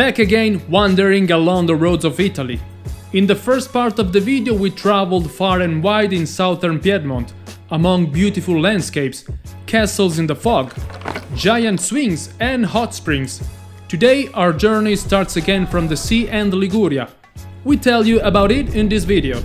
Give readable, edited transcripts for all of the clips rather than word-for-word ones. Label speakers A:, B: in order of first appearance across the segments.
A: Back again, wandering along the roads of Italy. In the first part of the video we traveled far and wide in southern Piedmont, among beautiful landscapes, castles in the fog, giant swings and hot springs. Today our journey starts again from the sea and Liguria. We tell you about it in this video.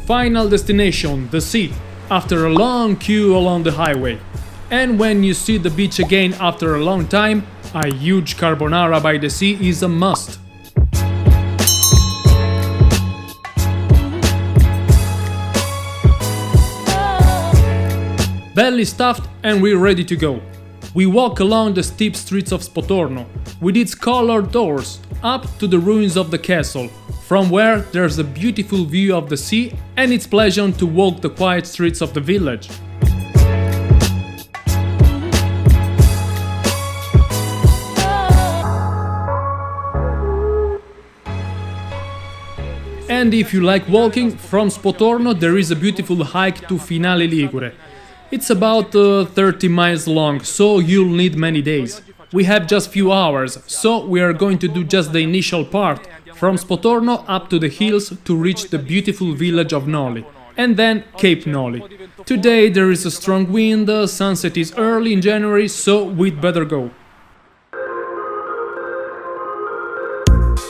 A: Final destination, the sea, after a long queue along the highway. And when you see the beach again after a long time, a huge carbonara by the sea is a must. Belly stuffed and we're ready to go. We walk along the steep streets of SPOTORNO, with its colored doors, up to the ruins of the castle, from where there's a beautiful view of the sea and it's pleasant to walk the quiet streets of the village. And if you like walking, from SPOTORNO there is a beautiful hike to Finale Ligure. It's about 30 miles long, so you'll need many days. We have just few hours, so we are going to do just the initial part, from SPOTORNO up to the hills to reach the beautiful village of Noli, and then Cape Noli. Today there is a strong wind, sunset is early in January, so we'd better go.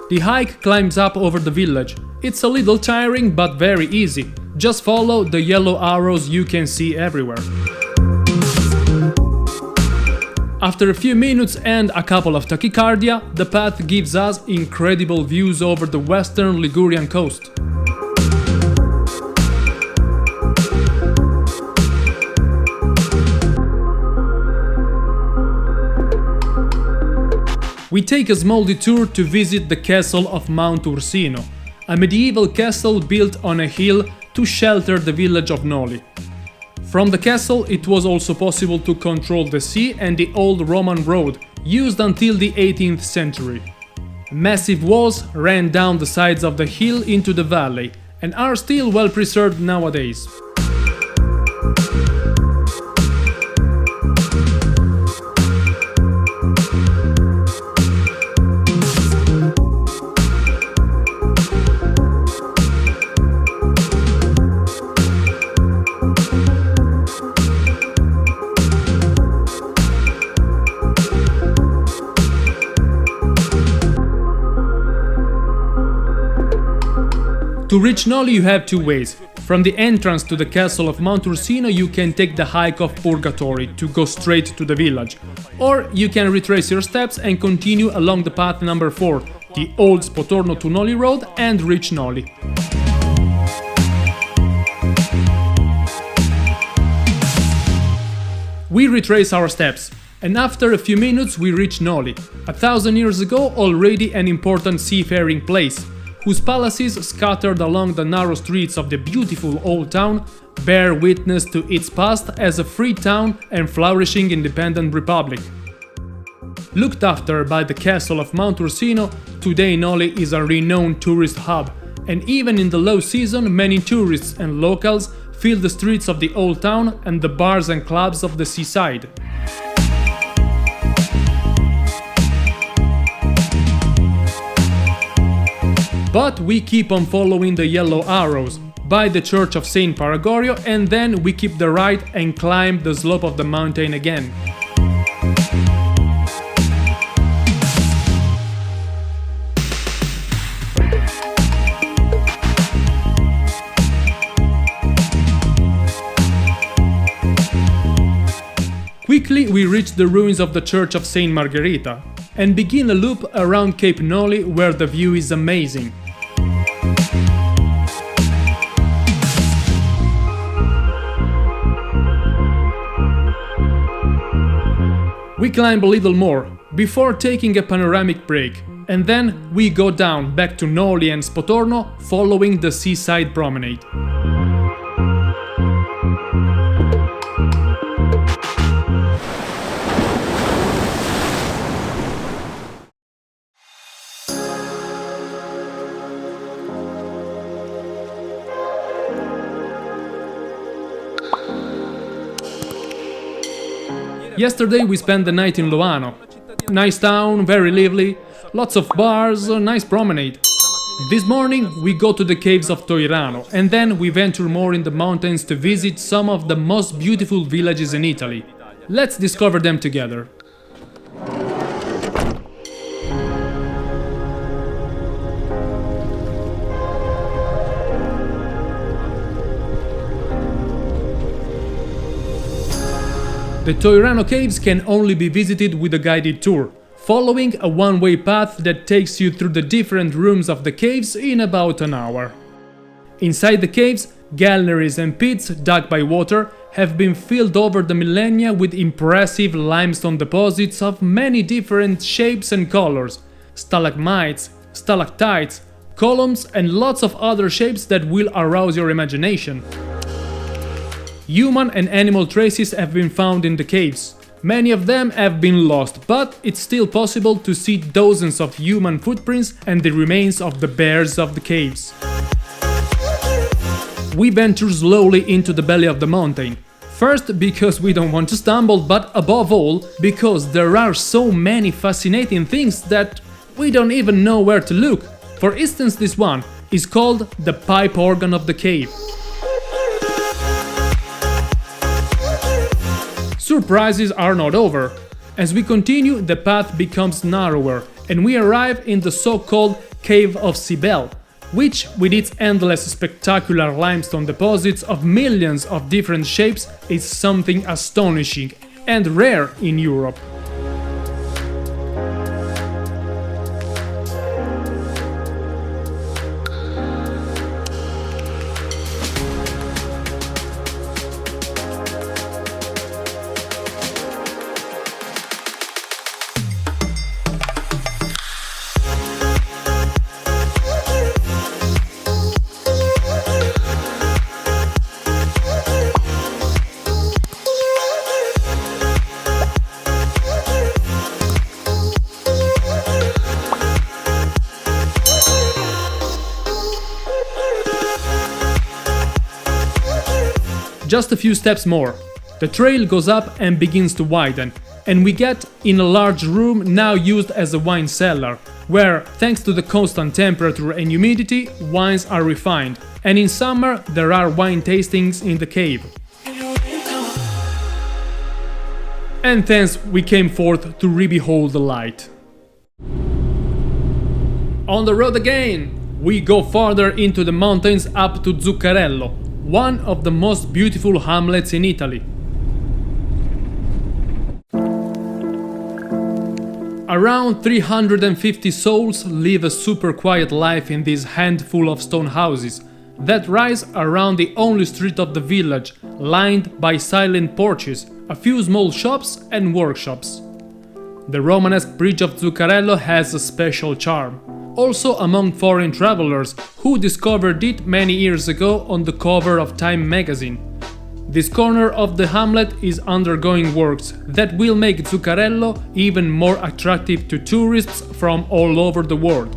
A: The hike climbs up over the village. It's a little tiring but very easy. Just follow the yellow arrows you can see everywhere. After a few minutes and a couple of tachycardia, the path gives us incredible views over the western Ligurian coast. We take a small detour to visit the castle of Mount Ursino, a medieval castle built on a hill to shelter the village of Noli. From the castle it was also possible to control the sea and the old Roman road, used until the 18th century. Massive walls ran down the sides of the hill into the valley, and are still well preserved nowadays. To reach Noli you have two ways. From the entrance to the castle of Mount Ursino you can take the hike of Purgatory to go straight to the village. Or you can retrace your steps and continue along the path number 4, the old SPOTORNO to Noli road, and reach Noli. We retrace our steps, and after a few minutes we reach Noli, 1000 years ago already an important seafaring place, whose palaces scattered along the narrow streets of the beautiful old town bear witness to its past as a free town and flourishing independent republic. Looked after by the castle of Mount Ursino, today Noli is a renowned tourist hub, and even in the low season many tourists and locals fill the streets of the old town and the bars and clubs of the seaside. But we keep on following the yellow arrows, by the church of Saint Paragorio, and then we keep the right and climb the slope of the mountain again. Quickly we reach the ruins of the church of Saint Margherita, and begin a loop around Cape Noli where the view is amazing. We climb a little more, before taking a panoramic break, and then we go down back to Noli and SPOTORNO following the seaside promenade. Yesterday we spent the night in Luano. Nice town, very lively, lots of bars, a nice promenade. This morning we go to the caves of Toirano and then we venture more in the mountains to visit some of the most beautiful villages in Italy. Let's discover them together. The Toirano caves can only be visited with a guided tour, following a one-way path that takes you through the different rooms of the caves in about an hour. Inside the caves, galleries and pits dug by water have been filled over the millennia with impressive limestone deposits of many different shapes and colors, stalagmites, stalactites, columns and lots of other shapes that will arouse your imagination. Human and animal traces have been found in the caves. Many of them have been lost, but it's still possible to see dozens of human footprints and the remains of the bears of the caves. We venture slowly into the belly of the mountain. First, because we don't want to stumble, but above all, because there are so many fascinating things that we don't even know where to look. For instance, this one is called the pipe organ of the cave. Surprises are not over. As we continue, the path becomes narrower and we arrive in the so-called Cave of Cybele, which, with its endless spectacular limestone deposits of millions of different shapes, is something astonishing and rare in Europe. Just a few steps more. The trail goes up and begins to widen, and we get in a large room now used as a wine cellar, where, thanks to the constant temperature and humidity, wines are refined, and in summer there are wine tastings in the cave. And thence we came forth to re-behold the light. On the road again! We go farther into the mountains up to Zuccarello, one of the most beautiful hamlets in Italy. Around 350 souls live a super quiet life in this handful of stone houses that rise around the only street of the village, lined by silent porches, a few small shops and workshops. The Romanesque bridge of Zuccarello has a special charm, also among foreign travelers who discovered it many years ago on the cover of Time magazine. This corner of the hamlet is undergoing works that will make Zuccarello even more attractive to tourists from all over the world.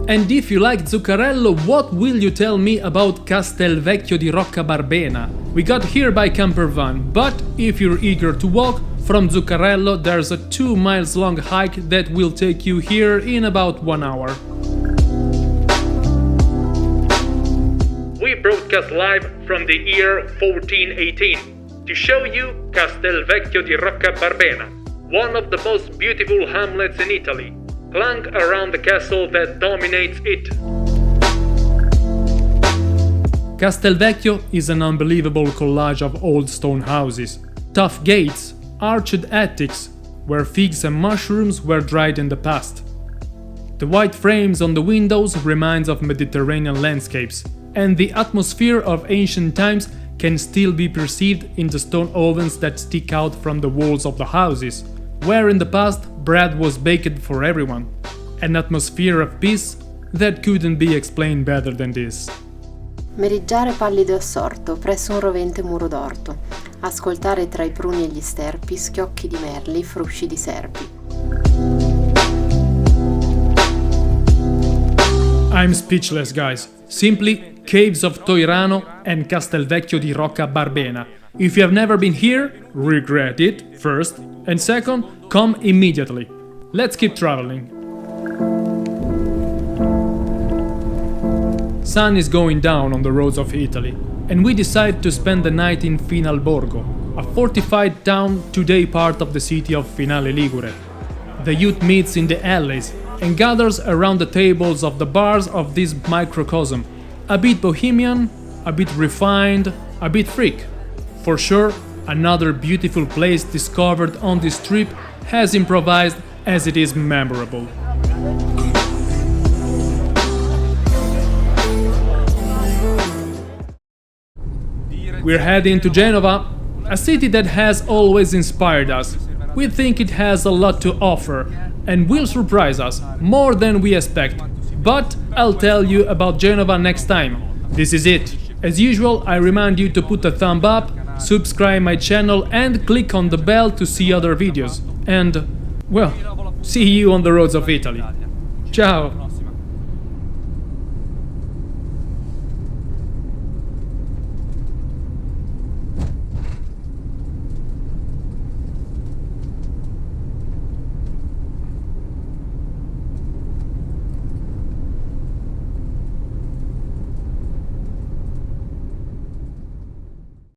A: And if you like Zuccarello, what will you tell me about Castelvecchio di Roccabarbena? We got here by camper van, but if you're eager to walk, from Zuccarello there's a 2 miles long hike that will take you here in about 1 hour. We broadcast live from the year 1418 to show you Castelvecchio di Roccabarbena, one of the most beautiful hamlets in Italy, clung around the castle that dominates it. Castelvecchio is an unbelievable collage of old stone houses, tough gates, arched attics, where figs and mushrooms were dried in the past. The white frames on the windows reminds of Mediterranean landscapes, and the atmosphere of ancient times can still be perceived in the stone ovens that stick out from the walls of the houses, where in the past bread was baked for everyone. An atmosphere of peace that couldn't be explained better than this.
B: Meriggiare pallido e assorto presso un rovente muro d'orto, ascoltare tra i pruni e gli sterpi schiocchi di merli, frusci di serpi.
A: I'm speechless, guys. Simply Caves of Toirano and Castelvecchio di Roccabarbena. If you have never been here, regret it, first, and second, come immediately. Let's keep traveling. Sun is going down on the roads of Italy, and we decide to spend the night in Finalborgo, a fortified town today part of the city of Finale Ligure. The youth meets in the alleys and gathers around the tables of the bars of this microcosm, a bit bohemian, a bit refined, a bit freak. For sure, another beautiful place discovered on this trip, as improvised as it is memorable. We're heading to Genova, a city that has always inspired us. We think it has a lot to offer and will surprise us more than we expect. But I'll tell you about Genova next time. This is it. As usual, I remind you to put a thumb up, subscribe my channel and click on the bell to see other videos. And, well, see you on the roads of Italy. Ciao!